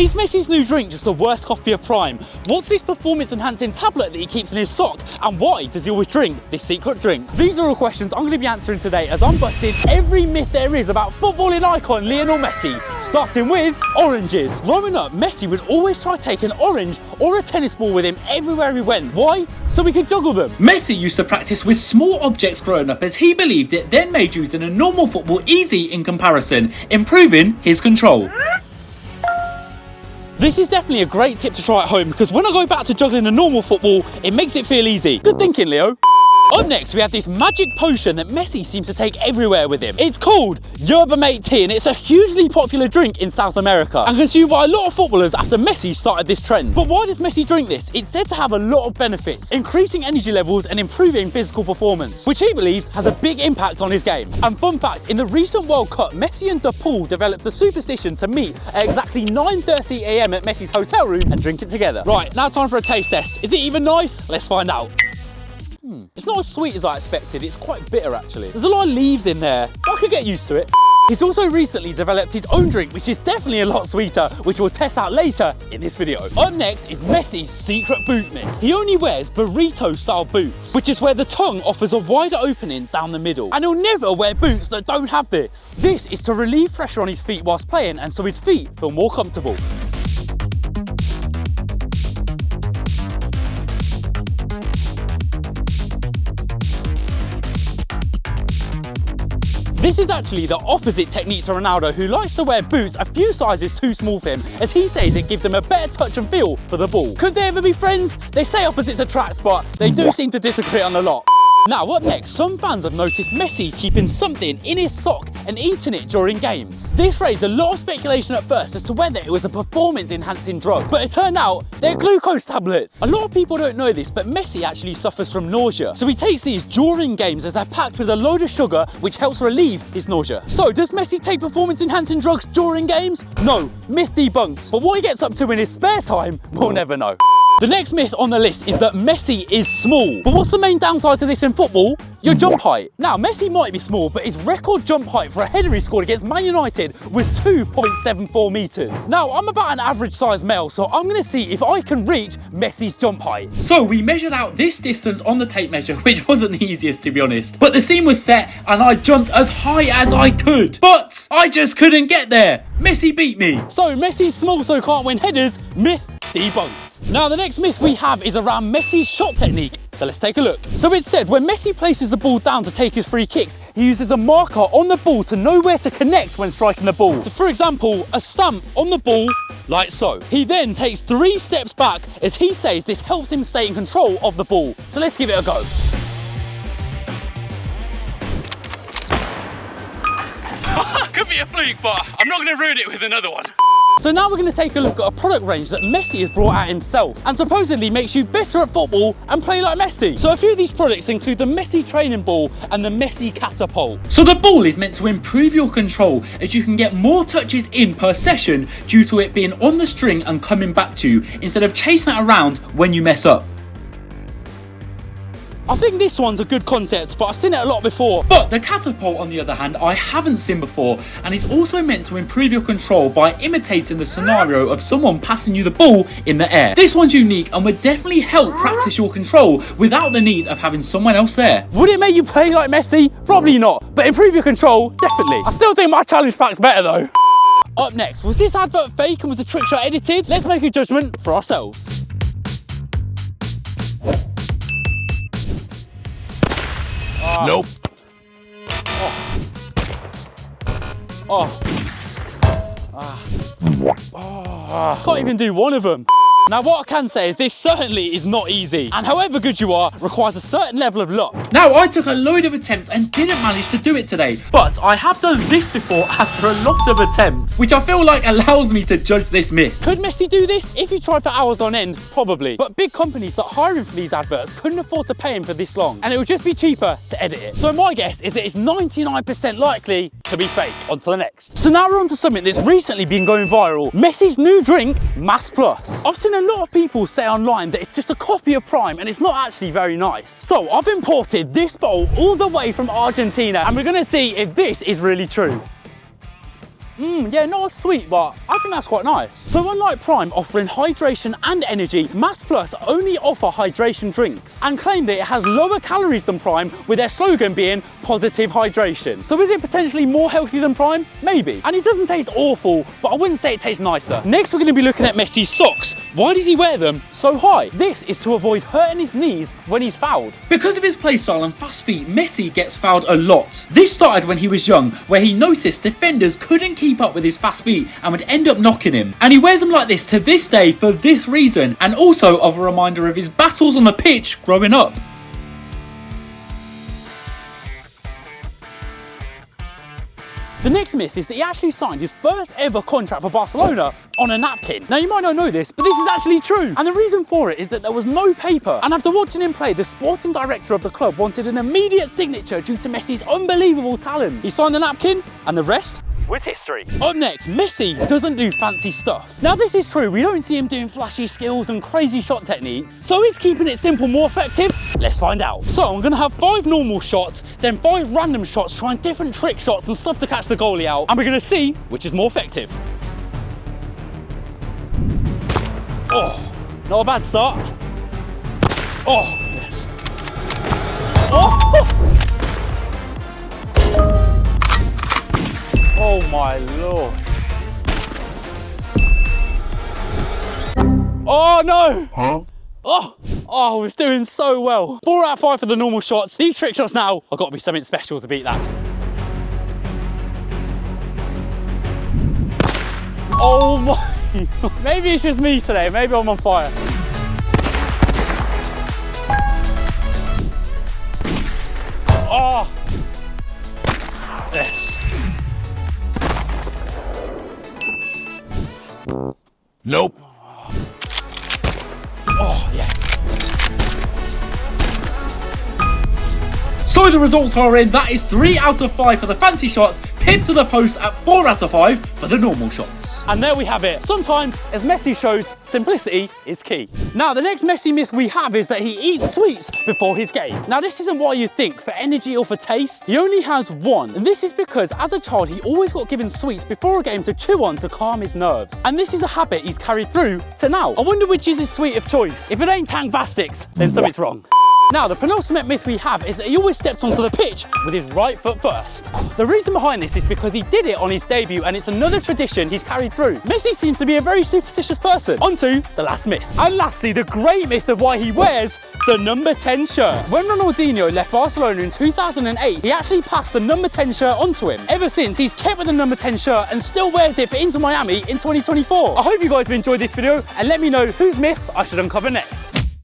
Is Messi's new drink just the worst copy of Prime? What's this performance-enhancing tablet that he keeps in his sock? And why does he always drink this secret drink? These are all questions I'm going to be answering today as I'm busting every myth there is about footballing icon Lionel Messi, starting with oranges. Growing up, Messi would always try to take an orange or a tennis ball with him everywhere he went. Why? So he could juggle them. Messi used to practice with small objects growing up as he believed it then made using a normal football easy in comparison, improving his control. This is definitely a great tip to try at home because when I go back to juggling a normal football, it makes it feel easy. Good thinking, Leo. Up next, we have this magic potion that Messi seems to take everywhere with him. It's called Yerba Mate tea and it's a hugely popular drink in South America and consumed by a lot of footballers after Messi started this trend. But why does Messi drink this? It's said to have a lot of benefits, increasing energy levels and improving physical performance, which he believes has a big impact on his game. And fun fact, in the recent World Cup, Messi and De Paul developed a superstition to meet at exactly 9:30 AM at Messi's hotel room and drink it together. Right, now time for a taste test. Is it even nice? Let's find out. It's not as sweet as I expected, it's quite bitter actually. There's a lot of leaves in there, but I could get used to it. He's also recently developed his own drink, which is definitely a lot sweeter, which we'll test out later in this video. Up next is Messi's secret boot myth. He only wears burrito-style boots, which is where the tongue offers a wider opening down the middle. And he'll never wear boots that don't have this. This is to relieve pressure on his feet whilst playing, and so his feet feel more comfortable. This is actually the opposite technique to Ronaldo, who likes to wear boots a few sizes too small for him, as he says it gives him a better touch and feel for the ball. Could they ever be friends? They say opposites attract, but they do seem to disagree on a lot. Now, up next, some fans have noticed Messi keeping something in his sock and eating it during games. This raised a lot of speculation at first as to whether it was a performance-enhancing drug, but it turned out they're glucose tablets. A lot of people don't know this, but Messi actually suffers from nausea, so he takes these during games as they're packed with a load of sugar, which helps relieve his nausea. So, does Messi take performance-enhancing drugs during games? No, myth debunked. But what he gets up to in his spare time, we'll never know. The next myth on the list is that Messi is small. But what's the main downside to this in football? Your jump height. Now, Messi might be small, but his record jump height for a header he scored against Man United was 2.74 metres. Now, I'm about an average sized male, so I'm going to see if I can reach Messi's jump height. So we measured out this distance on the tape measure, which wasn't the easiest to be honest. But the scene was set and I jumped as high as I could. But I just couldn't get there. Messi beat me. So Messi's small so can't win headers. Myth debunked. Now the next myth we have is around Messi's shot technique. So let's take a look. So it's said when Messi places the ball down to take his free kicks, he uses a marker on the ball to know where to connect when striking the ball. So for example, a stamp on the ball, like so. He then takes 3 steps back as he says this helps him stay in control of the ball. So let's give it a go. Could be a fluke, but I'm not going to ruin it with another one. So now we're going to take a look at a product range that Messi has brought out himself and supposedly makes you better at football and play like Messi. So a few of these products include the Messi training ball and the Messi catapult. So the ball is meant to improve your control as you can get more touches in per session due to it being on the string and coming back to you instead of chasing it around when you mess up. I think this one's a good concept, but I've seen it a lot before. But the catapult, on the other hand, I haven't seen before, and it's also meant to improve your control by imitating the scenario of someone passing you the ball in the air. This one's unique and would definitely help practice your control without the need of having someone else there. Would it make you play like Messi? Probably not, but improve your control, definitely. I still think my challenge pack's better though. Up next, was this advert fake and was the trick shot edited? Let's make a judgment for ourselves. Nope. Can't even do one of them. Now what I can say is this certainly is not easy, and however good you are requires a certain level of luck. Now I took a load of attempts and didn't manage to do it today, but I have done this before after a lot of attempts, which I feel like allows me to judge this myth. Could Messi do this? If he tried for hours on end, probably. But big companies that hire him for these adverts couldn't afford to pay him for this long, and it would just be cheaper to edit it. So my guess is that it's 99% likely to be fake. On to the next. So now we're on to something that's recently been going viral. Messi's new drink, Mass Plus. I've seen a lot of people say online that it's just a copy of Prime and it's not actually very nice. So I've imported this bottle all the way from Argentina and we're gonna see if this is really true. Yeah, not as sweet, but I think that's quite nice. So unlike Prime offering hydration and energy, Mass Plus only offer hydration drinks and claim that it has lower calories than Prime, with their slogan being positive hydration. So is it potentially more healthy than Prime? Maybe. And it doesn't taste awful, but I wouldn't say it tastes nicer. Next, we're going to be looking at Messi's socks. Why does he wear them so high? This is to avoid hurting his knees when he's fouled. Because of his playstyle and fast feet, Messi gets fouled a lot. This started when he was young, where he noticed defenders couldn't keep up with his fast feet and would end up knocking him. And he wears them like this to this day for this reason, and also of a reminder of his battles on the pitch growing up. The next myth is that he actually signed his first ever contract for Barcelona on a napkin. Now you might not know this, but this is actually true. And the reason for it is that there was no paper. And after watching him play, the sporting director of the club wanted an immediate signature due to Messi's unbelievable talent. He signed the napkin, and the rest was history. Up next, Messi doesn't do fancy stuff. Now this is true, we don't see him doing flashy skills and crazy shot techniques. So is keeping it simple more effective? Let's find out. So I'm gonna have 5 normal shots, then 5 random shots trying different trick shots and stuff to catch the goalie out, and we're gonna see which is more effective. Oh, not a bad start. Oh, yes. Oh! Oh my lord. Oh no! Huh? Oh, I was doing so well. 4 out of 5 for the normal shots. These trick shots now, I've got to be something special to beat that. Oh my, maybe it's just me today. Maybe I'm on fire. Oh, yes. Nope. Oh, yes. So the results are in. That is 3 out of 5 for the fancy shots, pinned to the post at 4 out of 5 for the normal shots. And there we have it. Sometimes, as Messi shows, simplicity is key. Now, the next Messi myth we have is that he eats sweets before his game. Now, this isn't what you think, for energy or for taste. He only has one. And this is because as a child, he always got given sweets before a game to chew on to calm his nerves. And this is a habit he's carried through to now. I wonder which is his sweet of choice. If it ain't Tang Vastics, then something's wrong. Now, the penultimate myth we have is that he always stepped onto the pitch with his right foot first. The reason behind this is because he did it on his debut, and it's another tradition he's carried through. Messi seems to be a very superstitious person. On to the last myth. And lastly, the great myth of why he wears the number 10 shirt. When Ronaldinho left Barcelona in 2008, he actually passed the number 10 shirt onto him. Ever since, he's kept with the number 10 shirt and still wears it for Inter Miami in 2024. I hope you guys have enjoyed this video, and let me know whose myths I should uncover next.